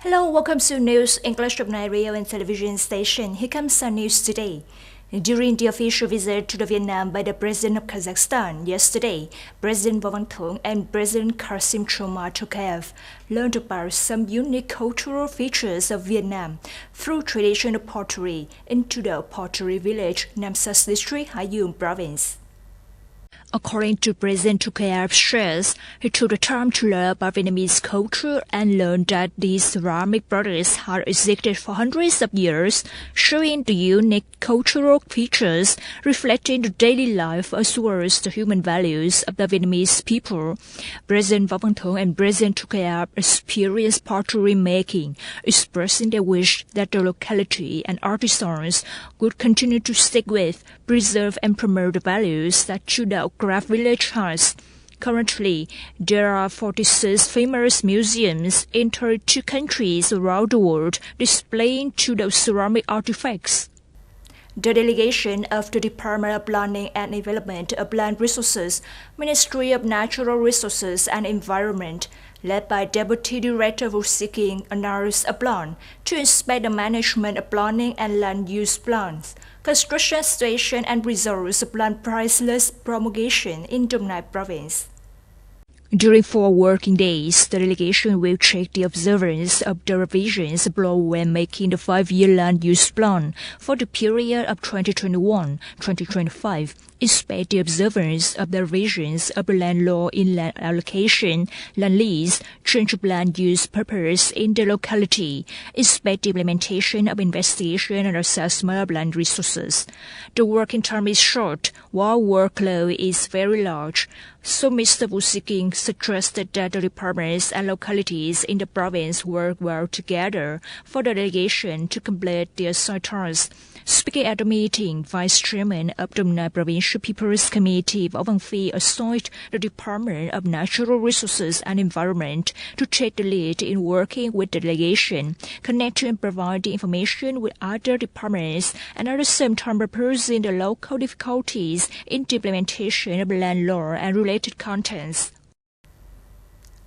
Hello, welcome to News English of Night Radio and Television Station. Here comes our news today. During the official visit to Vietnam by the President of Kazakhstan yesterday, President Võ Văn Thưởng and President Kasim-Jomart Tokayev learned about some unique cultural features of Vietnam through traditional pottery into the pottery village, Nam Sas District, Hai Duong Province. According to President Tokayev shares, he took the time to learn about Vietnamese culture and learned that these ceramic products had existed for hundreds of years, showing the unique cultural features reflecting the daily life as well as the human values of the Vietnamese people. President Võ Văn Thưởng and President Tokayev experienced pottery making, expressing their wish that the locality and artisans would continue to stick with, preserve and promote the values that Chudao Craft Village has. Currently, there are 46 famous museums in 32 countries around the world displaying Chudao ceramic artifacts. The delegation of the Department of Planning and Development of Land Resources, Ministry of Natural Resources and Environment, led by Deputy Director Vũ Sĩ announced a plan to inspect the management of planning and land use plans, construction situation and results of land priceless promulgation in Dong Nai Province. During 4 working days, the delegation will check the observance of the revisions brought when making the 5-year land use plan for the period of 2021-2025, inspect the observance of the revisions of the land law in land allocation, land lease, change of land use purpose in the locality, inspect the implementation of investigation and assessment of land resources. The working time is short, while workload is very large. So Mr. Vũ Sĩ suggested that the departments and localities in the province work well together for the delegation to complete the assigned tasks. Speaking at the meeting, Vice Chairman of the Dong Nai Provincial People's Committee Võ Văn Phi assigned the Department of Natural Resources and Environment to take the lead in working with the delegation, connect and provide the information with other departments, and at the same time proposing the local difficulties in the implementation of land law and related contents.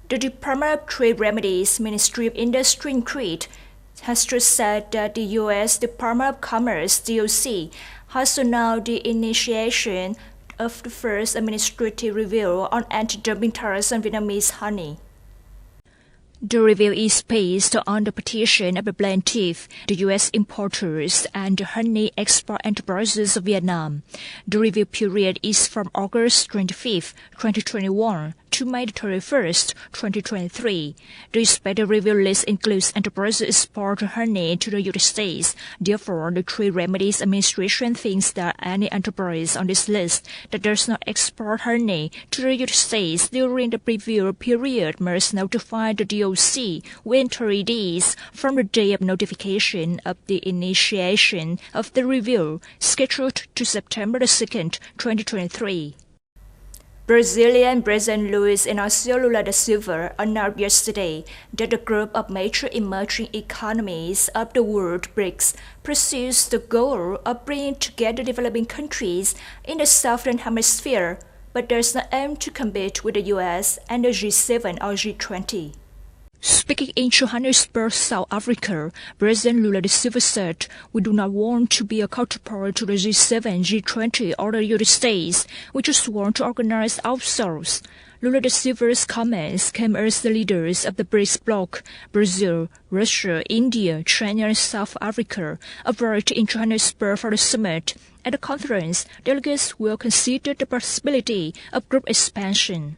The Department of Trade Remedies, Ministry of Industry and Trade, has just said that the U.S. Department of Commerce, DOC, has announced the initiation of the first administrative review on anti-dumping tariffs on Vietnamese honey. The review is based on the petition of the plaintiff, the U.S. importers and the honey export enterprises of Vietnam. The review period is from August 25, 2021 to May 31st, 2023. The expected review list includes enterprises export honey to the United States. Therefore, the Trade Remedies Administration thinks that any enterprise on this list that does not export honey to the United States during the review period must notify the DOC within 30 days from the day of notification of the initiation of the review, scheduled to September 2nd, 2023. Brazilian President Luiz Inácio Lula da Silva announced yesterday that the group of major emerging economies of the world, BRICS, pursues the goal of bringing together developing countries in the Southern Hemisphere, but does not aim to compete with the US and the G7 or G20. Speaking in Johannesburg, South Africa, President Lula da Silva said, "We do not want to be a counterpart to the G7, G20 or the United States. We just want to organize ourselves." Lula da Silva's comments came as the leaders of the BRICS bloc, Brazil, Russia, India, China and South Africa, arrived in Johannesburg for the summit. At the conference, delegates will consider the possibility of group expansion.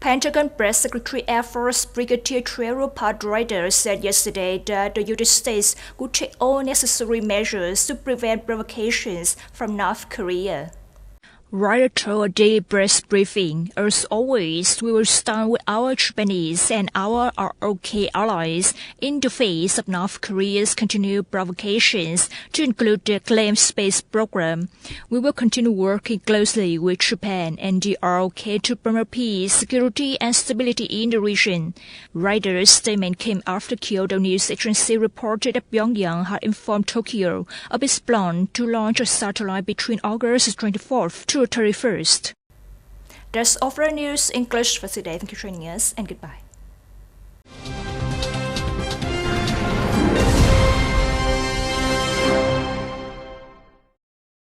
Pentagon Press Secretary Air Force Brigadier General Pat Ryder said yesterday that the United States would take all necessary measures to prevent provocations from North Korea. Ryder told a daily press briefing, "As always, we will stand with our Japanese and our ROK allies in the face of North Korea's continued provocations, to include the claimed space program. We will continue working closely with Japan and the ROK to promote peace, security, and stability in the region." Ryder's statement came after Kyodo News Agency reported that Pyongyang had informed Tokyo of its plan to launch a satellite between August 24th to 31st. That's all for our news English for today. Thank you for joining us and goodbye.